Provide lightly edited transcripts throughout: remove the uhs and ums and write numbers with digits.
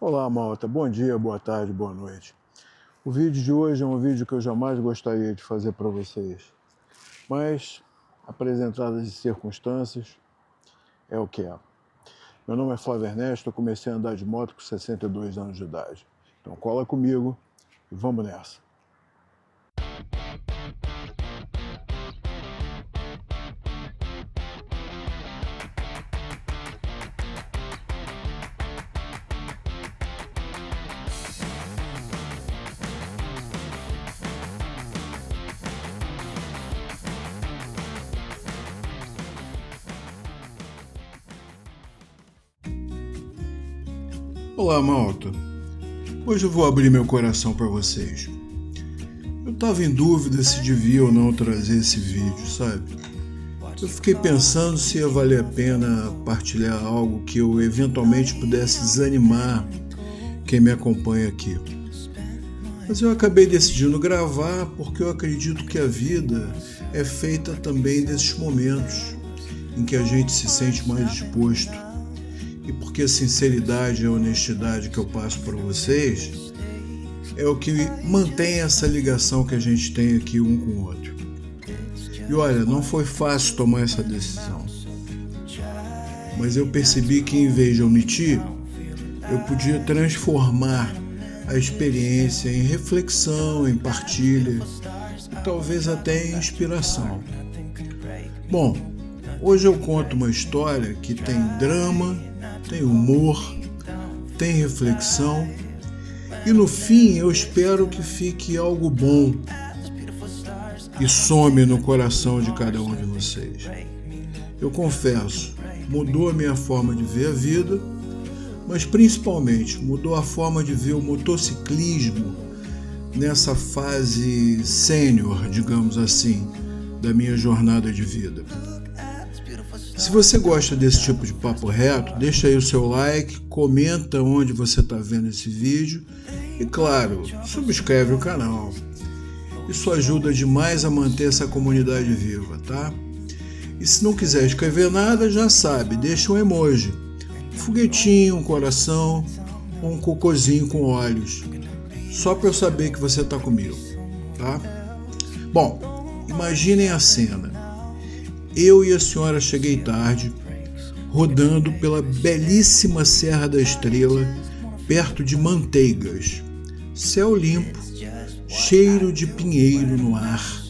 Olá, malta. Bom dia, boa tarde, boa noite. O vídeo de hoje é um vídeo que eu jamais gostaria de fazer para vocês, mas, apresentadas as circunstâncias, é o que é. Meu nome é Flávio Ernesto, eu comecei a andar de moto com 62 anos de idade. Então cola comigo e vamos nessa. Olá, malta. Hoje eu vou abrir meu coração para vocês. Eu estava em dúvida se devia ou não trazer esse vídeo, sabe? Eu fiquei pensando se ia valer a pena partilhar algo que eu eventualmente pudesse desanimar quem me acompanha aqui. Mas eu acabei decidindo gravar porque eu acredito que a vida é feita também desses momentos em que a gente se sente mais disposto. E porque a sinceridade e a honestidade que eu passo para vocês é o que mantém essa ligação que a gente tem aqui um com o outro. E olha, não foi fácil tomar essa decisão. Mas eu percebi que em vez de omitir, eu podia transformar a experiência em reflexão, em partilha e talvez até em inspiração. Bom, hoje eu conto uma história que tem drama, tem humor, tem reflexão e no fim eu espero que fique algo bom e some no coração de cada um de vocês. Eu confesso, mudou a minha forma de ver a vida, mas principalmente mudou a forma de ver o motociclismo nessa fase sênior, digamos assim, da minha jornada de vida. Se você gosta desse tipo de papo reto, deixa aí o seu like, comenta onde você está vendo esse vídeo e, claro, subscreve o canal. Isso ajuda demais a manter essa comunidade viva, tá? E se não quiser escrever nada, já sabe, deixa um emoji. Um foguetinho, um coração ou um cocôzinho com olhos. Só para eu saber que você está comigo, tá? Bom, imaginem a cena. Eu e a senhora cheguei tarde, rodando pela belíssima Serra da Estrela, perto de Manteigas. Céu limpo, cheiro de pinheiro no ar,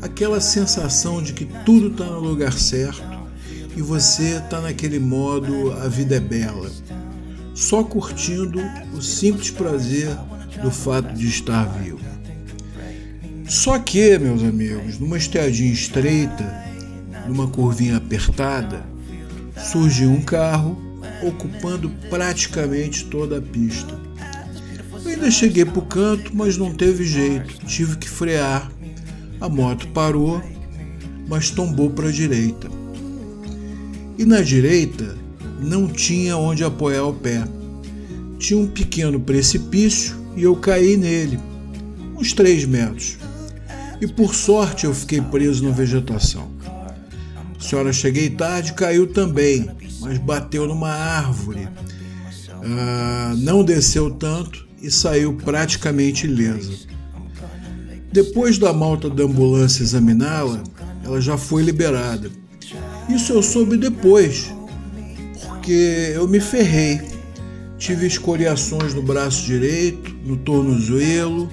aquela sensação de que tudo está no lugar certo e você está naquele modo a vida é bela, só curtindo o simples prazer do fato de estar vivo. Só que, meus amigos, numa estradinha estreita, numa curvinha apertada, surge um carro ocupando praticamente toda a pista. Eu ainda cheguei para o canto, mas não teve jeito, tive que frear. A moto parou, mas tombou para a direita. E na direita não tinha onde apoiar o pé. Tinha um pequeno precipício e eu caí nele, uns 3 metros. E por sorte eu fiquei preso na vegetação. A senhora cheguei tarde, caiu também, mas bateu numa árvore. Não desceu tanto e saiu praticamente ilesa. Depois da malta da ambulância examiná-la, ela já foi liberada. Isso eu soube depois, porque eu me ferrei. Tive escoriações no braço direito, no tornozelo,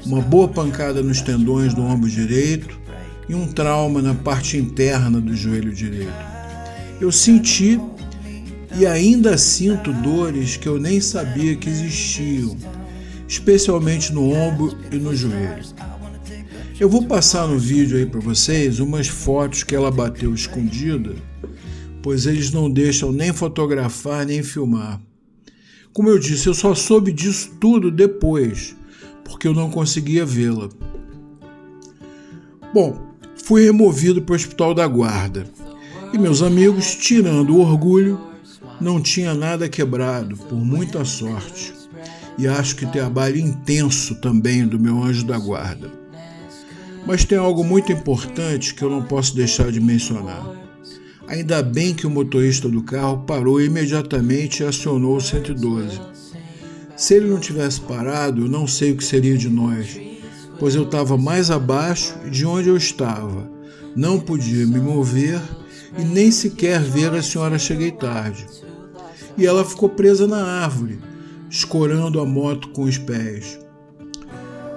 uma boa pancada nos tendões do ombro direito e um trauma na parte interna do joelho direito. Eu senti e ainda sinto dores que eu nem sabia que existiam, especialmente no ombro e no joelho. Eu vou passar no vídeo aí para vocês umas fotos que ela bateu escondida, pois eles não deixam nem fotografar nem filmar. Como eu disse, eu só soube disso tudo depois, porque eu não conseguia vê-la. Bom, fui removido para o Hospital da Guarda. E meus amigos, tirando o orgulho, não tinha nada quebrado, por muita sorte. E acho que trabalho intenso também do meu anjo da guarda. Mas tem algo muito importante que eu não posso deixar de mencionar. Ainda bem que o motorista do carro parou imediatamente e acionou o 112. Se ele não tivesse parado, eu não sei o que seria de nós, pois eu estava mais abaixo de onde eu estava. Não podia me mover e nem sequer ver a senhora Cheguei Tarde. E ela ficou presa na árvore, escorando a moto com os pés.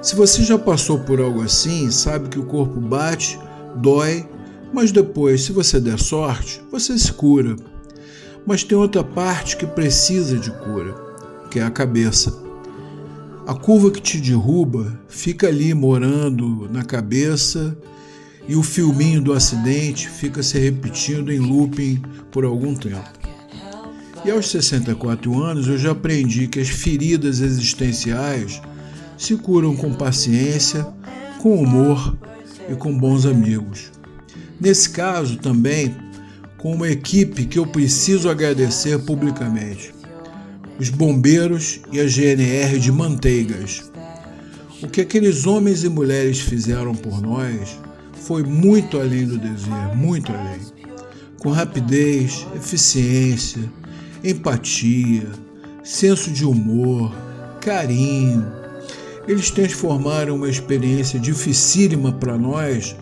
Se você já passou por algo assim, sabe que o corpo bate, dói, mas depois, se você der sorte, você se cura. Mas tem outra parte que precisa de cura, que é a cabeça. A curva que te derruba fica ali morando na cabeça e o filminho do acidente fica se repetindo em looping por algum tempo. E aos 64 anos eu já aprendi que as feridas existenciais se curam com paciência, com humor e com bons amigos. Nesse caso também, com uma equipe que eu preciso agradecer publicamente. Os bombeiros e a GNR de Manteigas. O que aqueles homens e mulheres fizeram por nós foi muito além do dever, muito além. Com rapidez, eficiência, empatia, senso de humor, carinho. Eles transformaram uma experiência dificílima para nós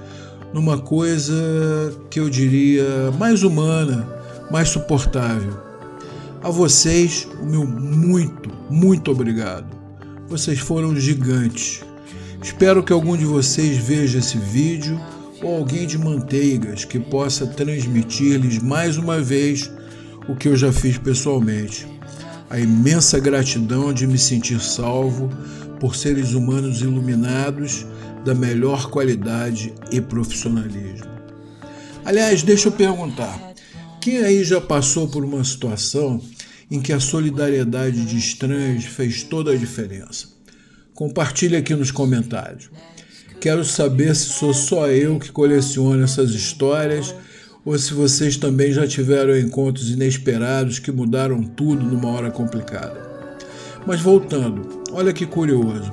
numa coisa que eu diria mais humana, mais suportável. A vocês, o meu muito obrigado. Vocês foram gigantes. Espero que algum de vocês veja esse vídeo ou alguém de Manteigas que possa transmitir-lhes mais uma vez o que eu já fiz pessoalmente. A imensa gratidão de me sentir salvo por seres humanos iluminados da melhor qualidade e profissionalismo. Aliás, deixa eu perguntar, quem aí já passou por uma situação em que a solidariedade de estranhos fez toda a diferença? Compartilhe aqui nos comentários. Quero saber se sou só eu que coleciono essas histórias ou se vocês também já tiveram encontros inesperados que mudaram tudo numa hora complicada. Mas voltando, olha que curioso.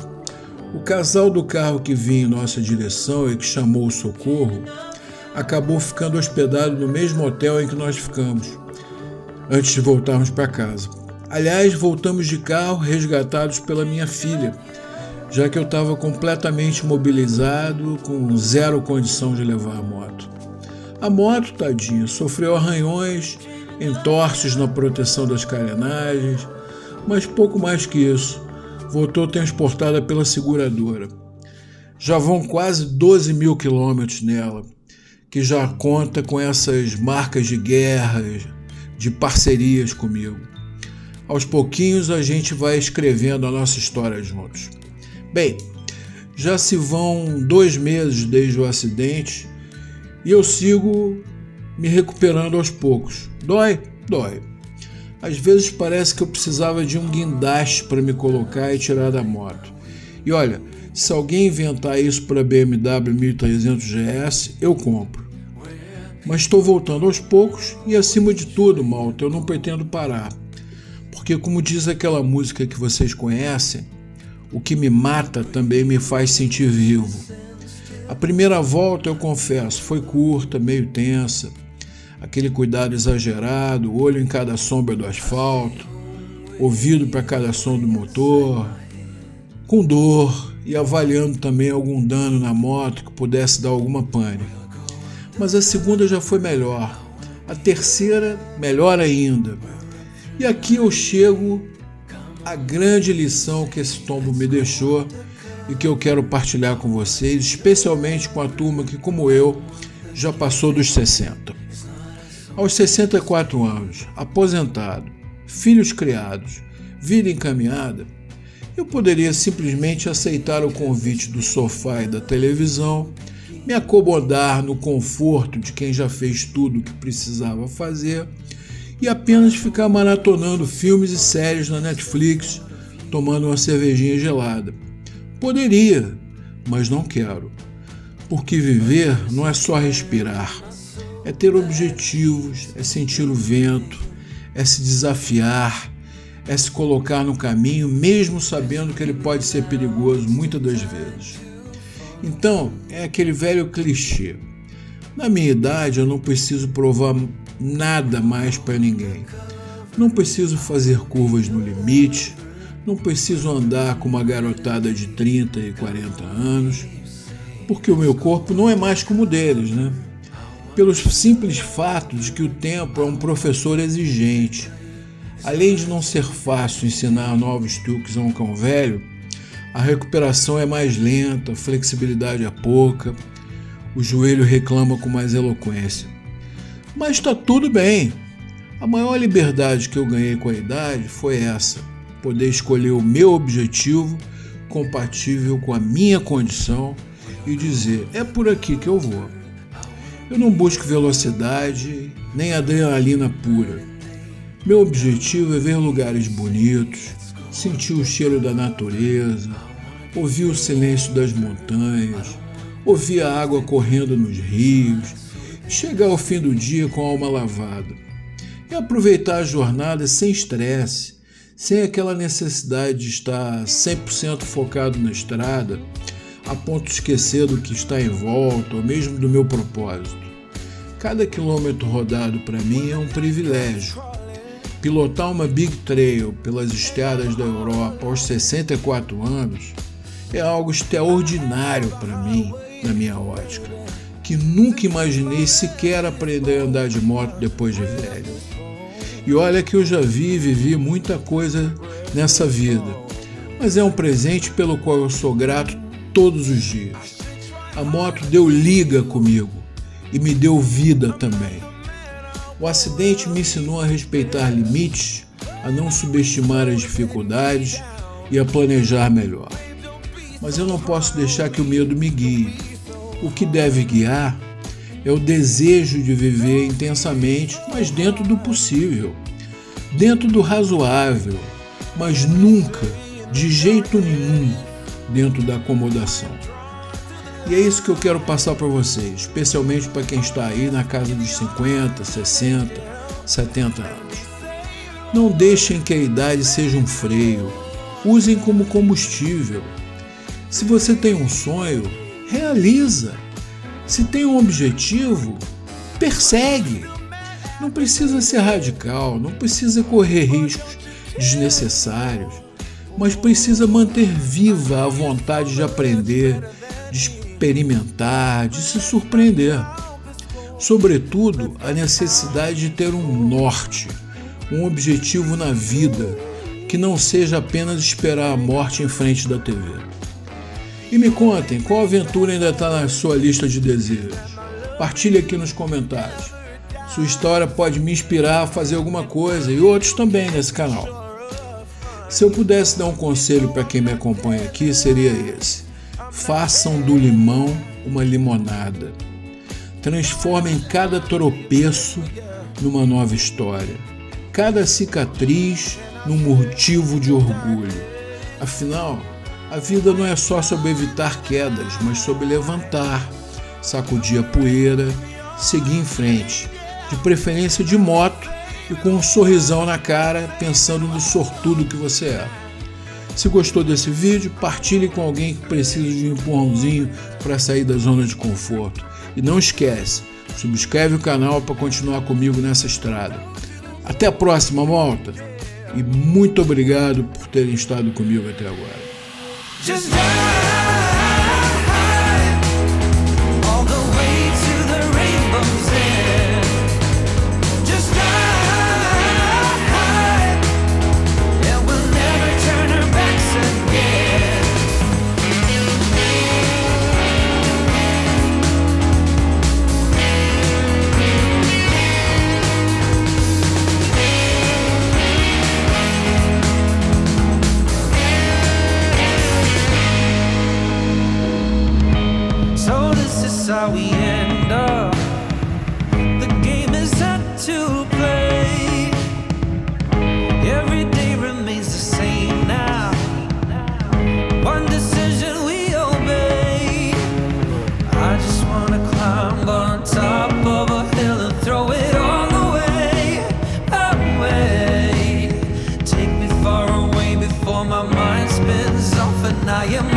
O casal do carro que vinha em nossa direção e que chamou o socorro acabou ficando hospedado no mesmo hotel em que nós ficamos, antes de voltarmos para casa. Aliás, voltamos de carro resgatados pela minha filha, já que eu estava completamente imobilizado, com zero condição de levar a moto. A moto, tadinha, sofreu arranhões, entorces na proteção das carenagens, mas pouco mais que isso. Voltou transportada pela seguradora. Já vão quase 12 mil quilômetros nela, que já conta com essas marcas de guerra, de parcerias comigo. Aos pouquinhos a gente vai escrevendo a nossa história juntos. Bem, já se vão 2 meses desde o acidente e eu sigo me recuperando aos poucos. Dói? Dói. Às vezes parece que eu precisava de um guindaste para me colocar e tirar da moto. E olha, se alguém inventar isso para BMW 1300 GS, eu compro. Mas estou voltando aos poucos e acima de tudo, malta, eu não pretendo parar. Porque como diz aquela música que vocês conhecem, o que me mata também me faz sentir vivo. A primeira volta, eu confesso, foi curta, meio tensa. Aquele cuidado exagerado, olho em cada sombra do asfalto, ouvido para cada som do motor, com dor e avaliando também algum dano na moto que pudesse dar alguma pane. Mas a segunda já foi melhor, a terceira melhor ainda. E aqui eu chego à grande lição que esse tombo me deixou e que eu quero partilhar com vocês, especialmente com a turma que, como eu, já passou dos 60. Aos 64 anos, aposentado, filhos criados, vida encaminhada, eu poderia simplesmente aceitar o convite do sofá e da televisão, me acomodar no conforto de quem já fez tudo o que precisava fazer e apenas ficar maratonando filmes e séries na Netflix, tomando uma cervejinha gelada. Poderia, mas não quero, porque viver não é só respirar. É ter objetivos, é sentir o vento, é se desafiar, é se colocar no caminho, mesmo sabendo que ele pode ser perigoso muitas das vezes. Então, é aquele velho clichê. Na minha idade, eu não preciso provar nada mais para ninguém. Não preciso fazer curvas no limite, não preciso andar com uma garotada de 30 e 40 anos, porque o meu corpo não é mais como o deles, né? Pelo simples fato de que o tempo é um professor exigente. Além de não ser fácil ensinar novos truques a um cão velho, a recuperação é mais lenta, a flexibilidade é pouca, o joelho reclama com mais eloquência. Mas está tudo bem. A maior liberdade que eu ganhei com a idade foi essa: poder escolher o meu objetivo compatível com a minha condição e dizer, é por aqui que eu vou. Eu não busco velocidade nem adrenalina pura. Meu objetivo é ver lugares bonitos, sentir o cheiro da natureza, ouvir o silêncio das montanhas, ouvir a água correndo nos rios, e chegar ao fim do dia com a alma lavada. E aproveitar a jornada sem estresse, sem aquela necessidade de estar 100% focado na estrada, a ponto de esquecer do que está em volta, ou mesmo do meu propósito. Cada quilômetro rodado para mim é um privilégio. Pilotar uma Big Trail pelas estradas da Europa aos 64 anos é algo extraordinário para mim, na minha ótica, que nunca imaginei sequer aprender a andar de moto depois de velho. E olha que eu já vi e vivi muita coisa nessa vida, mas é um presente pelo qual eu sou grato todos os dias. A moto deu liga comigo e me deu vida também. O acidente me ensinou a respeitar limites, a não subestimar as dificuldades e a planejar melhor. Mas eu não posso deixar que o medo me guie. O que deve guiar é o desejo de viver intensamente, mas dentro do possível, dentro do razoável, mas nunca, de jeito nenhum, dentro da acomodação. E é isso que eu quero passar para vocês, especialmente para quem está aí na casa dos 50, 60, 70 anos. Não deixem que a idade seja um freio, usem como combustível. Se você tem um sonho, realiza. Se tem um objetivo, persegue. Não precisa ser radical, não precisa correr riscos desnecessários, mas precisa manter viva a vontade de aprender, de experimentar, de se surpreender. Sobretudo, a necessidade de ter um norte, um objetivo na vida, que não seja apenas esperar a morte em frente da TV. E me contem, qual aventura ainda está na sua lista de desejos? Partilhe aqui nos comentários. Sua história pode me inspirar a fazer alguma coisa e outros também nesse canal. Se eu pudesse dar um conselho para quem me acompanha aqui, seria esse: façam do limão uma limonada. Transformem cada tropeço numa nova história, cada cicatriz num motivo de orgulho. Afinal, a vida não é só sobre evitar quedas, mas sobre levantar, sacudir a poeira, seguir em frente, de preferência de moto e com um sorrisão na cara, pensando no sortudo que você é. Se gostou desse vídeo, partilhe com alguém que precisa de um empurrãozinho para sair da zona de conforto. E não esquece, subscreve o canal para continuar comigo nessa estrada. Até a próxima, malta! E muito obrigado por terem estado comigo até agora. Just drive all the way to the rainbow's end. Just drive, and we'll never turn our backs again. So this is how we end up. The game is set to play. Every day remains the same now. One decision we obey. I just wanna climb on top of a hill and throw it all away, away. Take me far away before my mind spins off and I am